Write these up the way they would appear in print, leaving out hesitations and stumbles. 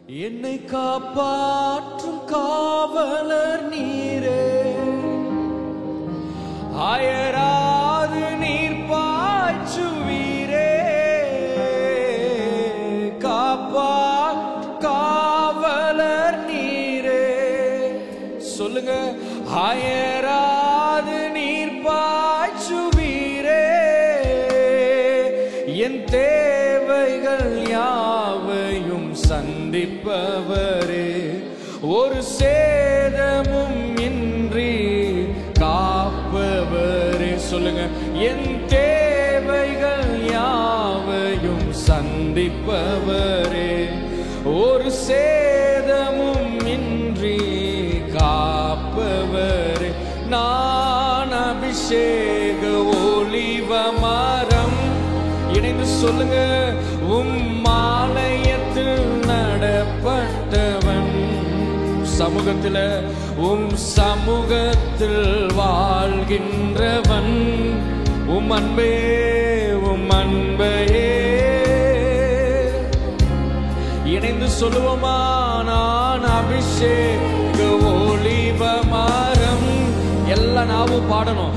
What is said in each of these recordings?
என்னை காப்பாற்றும் காவலர் நீரே, அயராது நீர் பாய்ச்சுவீரே. காப்பாற்றும் காவலர் நீரே, சொல்லுங்க. அயராது நீர் பாய்ச்சுவீரே, என் தேவைகள் யாவையும் சந்திப்பவரே, ஒரு சேதமும் இன்றி காப்பவரே. சொல்லுங்க. என் தேவைகள் யாவையும் சந்திப்பவரே, ஒரு சேதமும் இன்றி காப்பவரே. நான் அபிஷேக ஒலிவ மரம், இணைந்து சொல்லுங்க. ஆலயத்தில் நடப்பட்டவன், சமூகத்தில் சமூகத்தில் வாழ்கின்றவன், அன்பே அன்பையே. இணைந்து சொல்லுவோமா? நான் அபிஷேக ஒலிவ மரம். எல்லா நாவும் பாடணும்.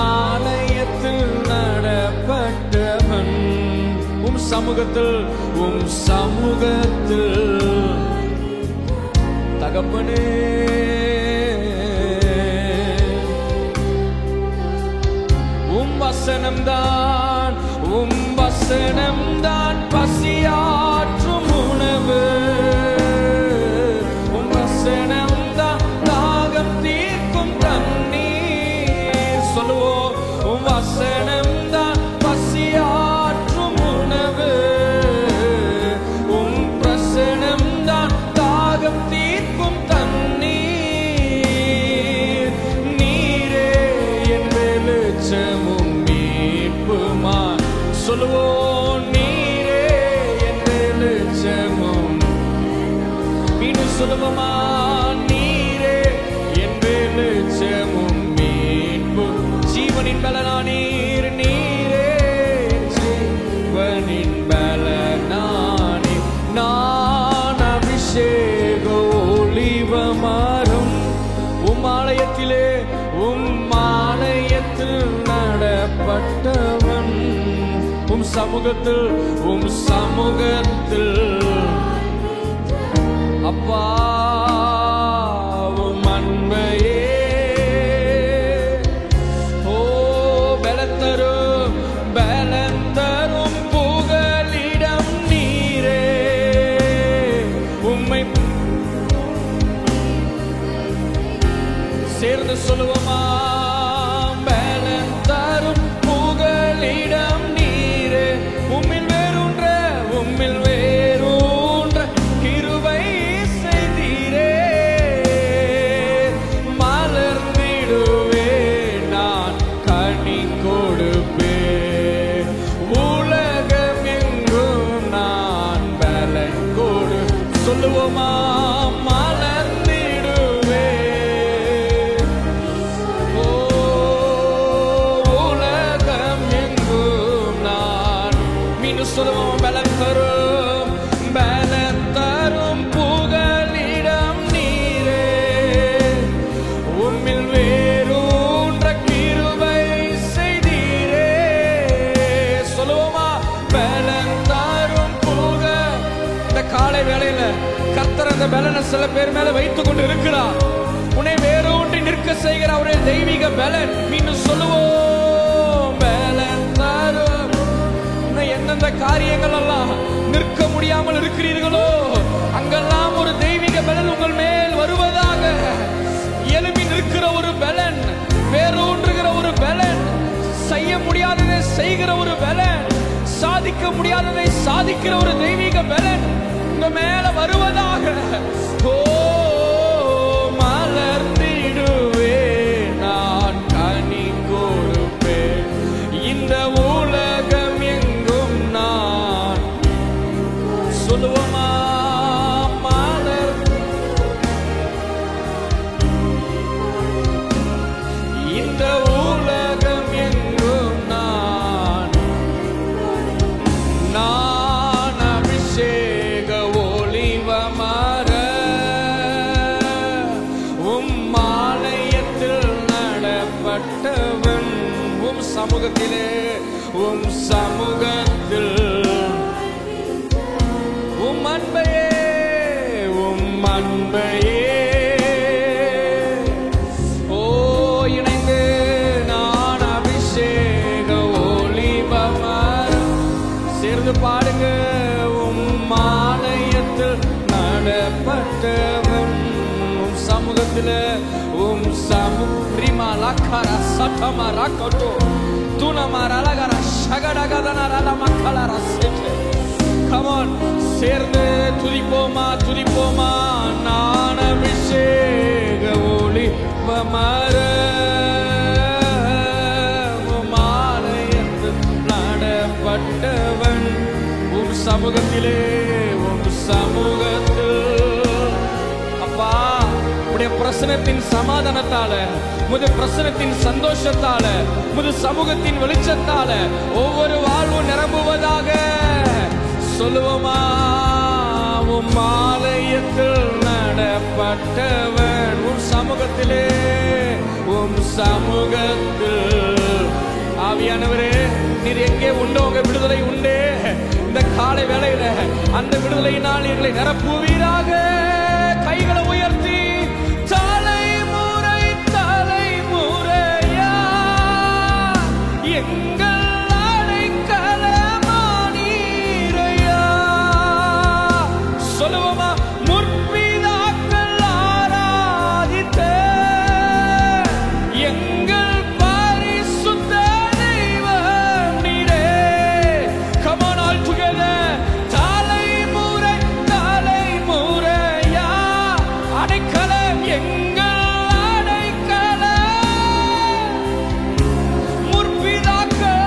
ஆலயத்தில் நடப்பட்டவன், சமூகத்தில் தகப்பனே. வசனம்தான் பசியாற்றும் உணவு, வசனம்தான் தாகம் தீர்க்கும் தண்ணீர். சொல்லுவோம். வசனம்தான் பசியாற்றும் உணவு, பிரசனம்தான் தாகம் தீர்க்கும் தண்ணீர். நீரே என் வெளிச்சமும் மீட்புமா. சொல்லுவோம். நீரே என் வெளிச்சமும். மீண்டும் சொல்லுவோமா? நீரே என் வெளிச்சமும் மீட்பு, ஜீவனின் பலனானீர். நீரே ஜீவனின் பலனானே. நான் அபிஷேக ஒலிவ மரம், ஆலயத்திலே ஆலயத்தில் நடப்பட்டவன், சமூகத்தில் அப்பா அன்பையே. ஓ பலந்தரும் புகலிடம் நீரே, உம்மை சேர்ந்து சொல்லுவோமா? பலந்தரும் புகலிடம் நீரே, உம்மில் வேரூன்ற கிருபை செய்தீரே. மலர்ந்திடுவே நான் கனி கொடுப்பே, உலகமெங்கும் நான் பலன் கொடு. சொல்லுவோமா? மலர்ந்திடுவே. ஓ உலகம் எங்கும் நான். மீண்டும் சொல்லுவோம். பலன் தரும் புகலிடம் நீரே, உம்மில் வேரூன்ற கிருபை செய்தீரே. சொல்லுவோமா? பலன் தரும் புக. இந்த காலை வேளையில கர்த்தர் அந்த பலனை சில பேர் மேல வைத்துக் கொண்டு இருக்கிறார். உன்னை வேரூன்றி நிற்க செய்கிற அவரே தெய்வீக பலன். மீண்டும் சொல்லுவோம். பலன் தரும். எந்தெந்த காரியங்கள் எல்லாம் நிற்க முடியாமல் இருக்கிறீர்களோ, அங்கெல்லாம் ஒரு தெய்வீக பலன் உங்கள் மேல் வருவதாக. எழுப்பி நிற்கிற ஒரு பலன், வேரூன்றுகிற ஒரு பலன், செய்ய முடியாததை செய்கிற ஒரு பலன், சாதிக்க முடியாததை சாதிக்கிற ஒரு தெய்வீக பலன் உங்க மேல வருவதாக. ஓ மலர்ந்திடுவே நான் கனி கொடுப்பேன், இந்த உலகம் எங்கும் நான். சொல்லுவோமா? இந்த உலகம் எங்கும் நான் அபிஷேக ஒலிவ சமூகத்திலே உம் சமூகத்தில் உம் அன்பையே ஓ இணைந்து நான் அபிஷேக ஒளிபமரம் சேர்ந்து பாடுங்க. உம் ஆலயத்தில் நடப்பட்டவன் உம் சமூகத்தில் உம் சமுரிமா லக்கர சட்டமா ரக்கட்டோ துணமா ரலகர ஷகடகதன ரல மக்கள ரசெட்டே. Come on, சேர்ந்து துதிப்போமா துதிப்போமா. நான் அபிஷேக ஒளிபமரம் ஆலயத்தில் நடப்பட்டவன் உம் சமூகத்திலே உம் சமூகத்தில். அப்பா உடைய பிரசனத்தின் சமாதானத்தால முது பிரசனத்தின் சந்தோஷத்தால முது சமூகத்தின் வெளிச்சத்தால ஒவ்வொரு வாழ்வும் நிரம்புவதாக சொல்லுவோமா. உம் ஆலயத்தில் நடப்பட்டவன் உம் சமூகத்திலே உம் சமூகத்தில். ஆவியானவரே நீர் எங்கே உண்டோ உங்க விடுதலை உண்டே. இந்த காலை வேளையில அந்த விடுதலையினால் எங்களை நிரப்புவீராக. கைகளை உயர்த்தி தலைமுறை தலைமுறையா எங்கள் சொல்லுவோமா. முற்பிதாக்கள் ஆராதித்த எங்கள் பரிசுத்த தெய்வம் நீரே. Come on all together. தலைமுறை தலைமுறையா அடைக்கலம் எங்கள் அடைக்கலம். முற்பிதாக்கள்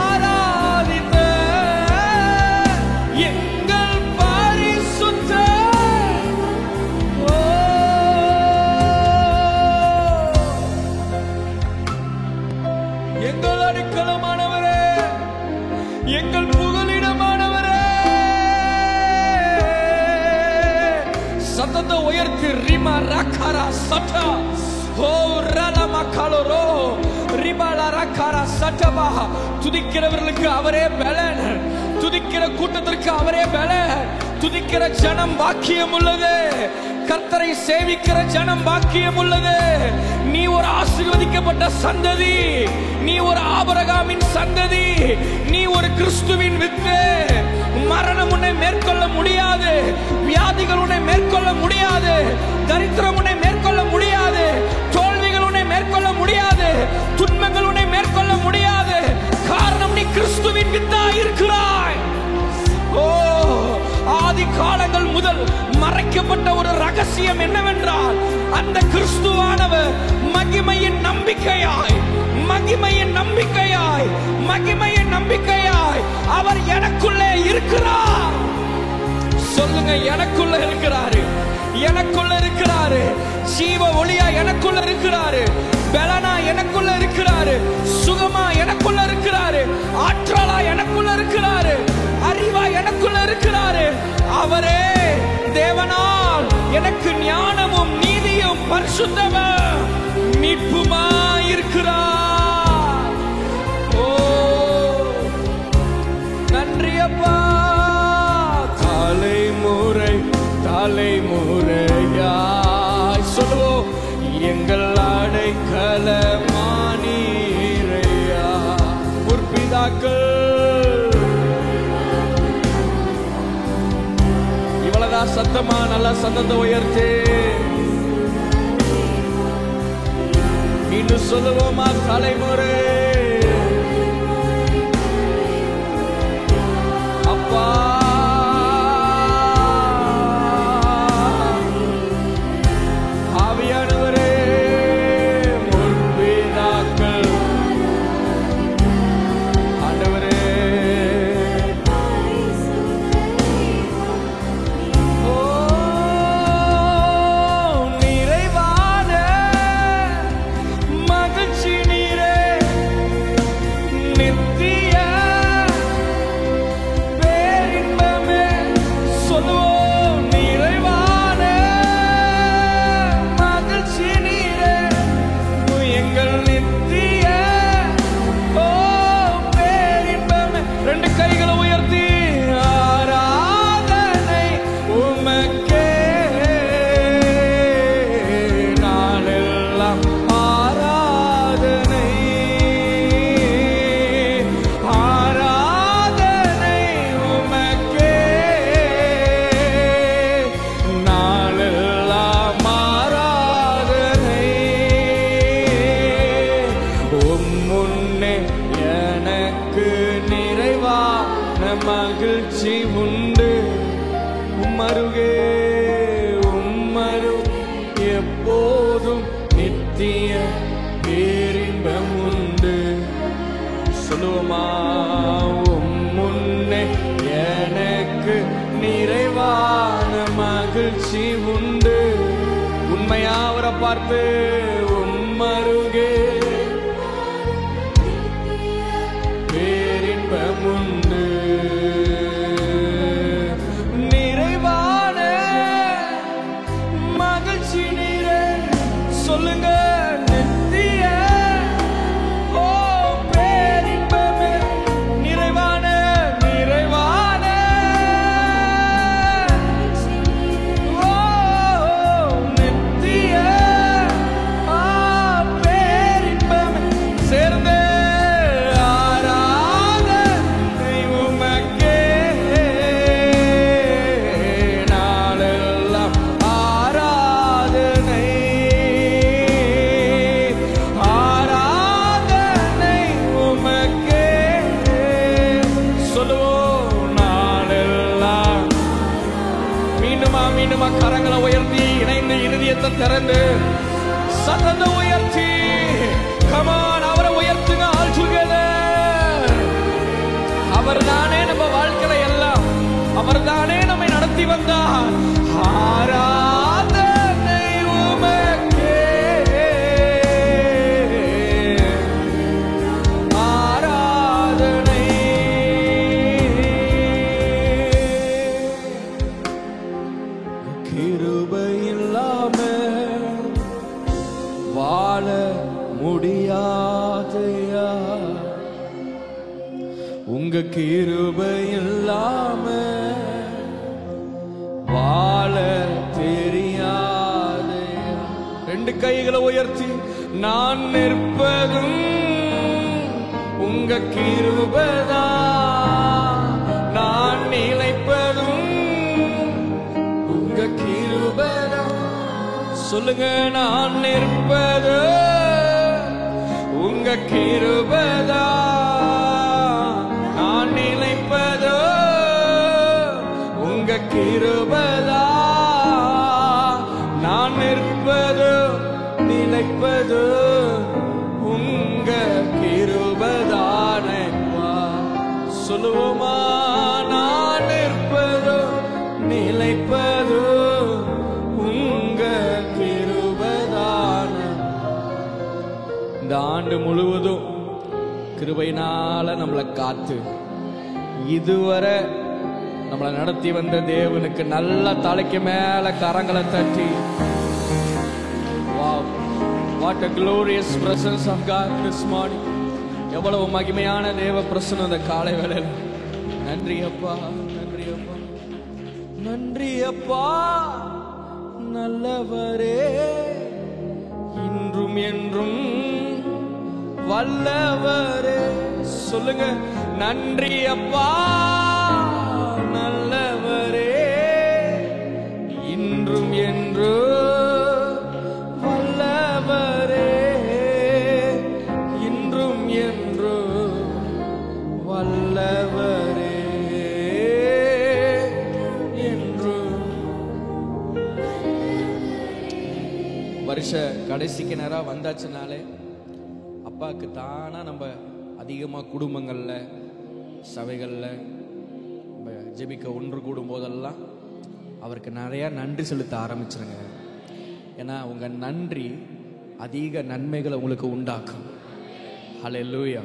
ஆராதித்த எங்கள் பரிசுத்த எங்கள் அடைக்கலமானவரே எங்கள் புகலிடமானவரே. சத்தத்தை உயர்த்தி ரிமா ரக்கரா சட்டா ஓ ரலமா கலரோ ரிபாலா ரக்கரா சட்டபா. துதிக்கிறவர்களுக்கு அவரே பலன், துதிக்கிற கூட்டத்திற்கு அவரே பலன். துதிக்கிற ஜனம் பாக்கியம் உள்ளது, கர்த்தரை சேவிக்கிற ஜனம் பாக்கியம் உள்ளது. நீ ஒரு ஆசீர்வதிக்கப்பட்ட சந்ததி, நீ ஒரு ஆபிரகாமின் சந்ததி, நீ ஒரு கிறிஸ்துவின் வித்து. மரணம் உன்னை மேற்கொள்ள முடியாது, வியாதிகள் உன்னை மேற்கொள்ள முடியாது, தரித்திரம் உன்னை மேற்கொள்ள முடியாது, தோல்விகள் உன்னை மேற்கொள்ள முடியாது, துன்பங்கள் உன்னை மேற்கொள்ள முடியாது. காரணம் நீ கிறிஸ்துவின் வித்தா இருக்கிறாய். ஓ ஆதி காலங்கள் முதல் மறைக்கப்பட்ட ஒரு ரகசியம் என்னவென்றால் அந்த கிறிஸ்துவானவர் மகிமையின் நம்பிக்கையாய் மகிமையின் நம்பிக்கையாய் மகிமையின் நம்பிக்கையாய் அவர் எனக்குள்ளே இருக்கிறார். சொல்லுங்க, எனக்குள்ள இருக்கிறாரு, எனக்குள்ள இருக்கிறாரு. ஜீவ ஒளியா எனக்குள்ள இருக்கிறாரு, பலனா எனக்குள்ள இருக்கிறாரு, சுகமா எனக்குள்ள இருக்கிறாரு, ஆற்றலா எனக்குள்ள இருக்கிறாரு, அறிவா எனக்குள்ள இருக்கிறாரு. அவரே தேவனால் எனக்கு ஞானமும் நீதியும் பரிசுத்தமும் மீட்புமாய் இருக்கிறார். ஓ நன்றி அப்பா. தலைமுறை தலைமுறையாய் சொல்லுவோம் எங்கள் அடைக்கலமானீரையா. முற்பிதாக்கள் இவ்வளவுதான் சத்தமா. நல்லா சத்தத்தை உயர்த்தே இன்னும் சொல்லுவோமா. தலைமுறை அப்பா ஆவியானவரே முற்பிதாக்கள் ஆண்டவரே ஓ நிறைவான மகிழ்ச்சி நீரே கைகளை உயர்த்தி ஆராதனை உமக்கே, நாளெல்லாம் ஆராதனை, ஆராதனை உமக்கே, நாளெல்லாம் ஆராதனை. முன்னே எனக்கு நிறைவான மகிழ்ச்சி உண்டு, உம்மருகே உம்மரு எப்போதும் நித்திய பேரின்பம் உண்டு. சொல்லுவோமா? முன்னே எனக்கு நிறைவான மகிழ்ச்சி உண்டு. உண்மையா அவரை பார்த்து உம்மருகே பேரின்பமுண்டு, நிறைவான மகிழ்ச்சி நீரே. சொல்லுங்க, நித்திய ஓ பேரின்பமே, நிறைவான நிறைவான ஓ நித்திய பேரின்பமே. சேர்ந்து மீண்டுமா கரங்களை உயர்த்தி இணைந்து இருதயத்தை திறந்து சத்தத்தை உயர்த்தி கமான் அவரை உயர்த்துங்க. All together. அவர் தானே நம்ம வாழ்க்கையில எல்லாம், அவர் தானே நம்மை நடத்தி வந்தார். ஆராதனை உமக்கே, ஆராதனை. கிருபை இல்லாம வாழ முடியாதையா, உங்க கிருபை இல்லாம வாழ தெரியாதையா. ரெண்டு கைகளை உயர்த்தி நான் நிற்பதும் உங்க கிருபைதான், நான் நிலைப்பதும் உங்க கிருபைதான். சொல்லுங்க, நான் நிற்பது உங்க கிருபைதான், நான் நிலைப்பது உங்க கிருபைதான், நான் நிற்பது நிலைப்பது உங்க கிருபைதானே. சொல்லுவோமா? நான் நிற்பது நிலைப்பது உங்க கிருபைதான. இந்த ஆண்டு முழுவதும் கிருபையினால நம்மளை காத்து இதுவரை நம்மளை நடத்தி வந்த தேவனுக்கு நல்ல தலைக்கு மேல கரங்களை தட்டி, wow, what a glorious presence of God this morning. எவ்வளவு மகிமையான தேவ பிரசன்னம் இந்த காலை வேளையில. நன்றி அப்பா, நன்றி அப்பா, நன்றி அப்பா, நல்லவரே, இன்றும் என்றும் வல்லவரே. சொல்லுங்க, நன்றி அப்பா, நல்லவரே, இன்றும் என்றும் வல்லவரே, இன்றும் என்றும் வல்லவரே, என்றும். வருஷ கடைசிக்கு நேரம் வந்தாச்சுனாலே அப்பாவுக்கு தானா நம்ம அதிகமாக குடும்பங்களில் சபைகளில் ஜெபிக்க ஒன்று கூடும் போதெல்லாம் அவருக்கு நிறையா நன்றி செலுத்த ஆரம்பிச்சிருங்க. ஏன்னா உங்கள் நன்றி அதிக நன்மைகளை உங்களுக்கு உண்டாக்கும். ஹல்லேலூயா.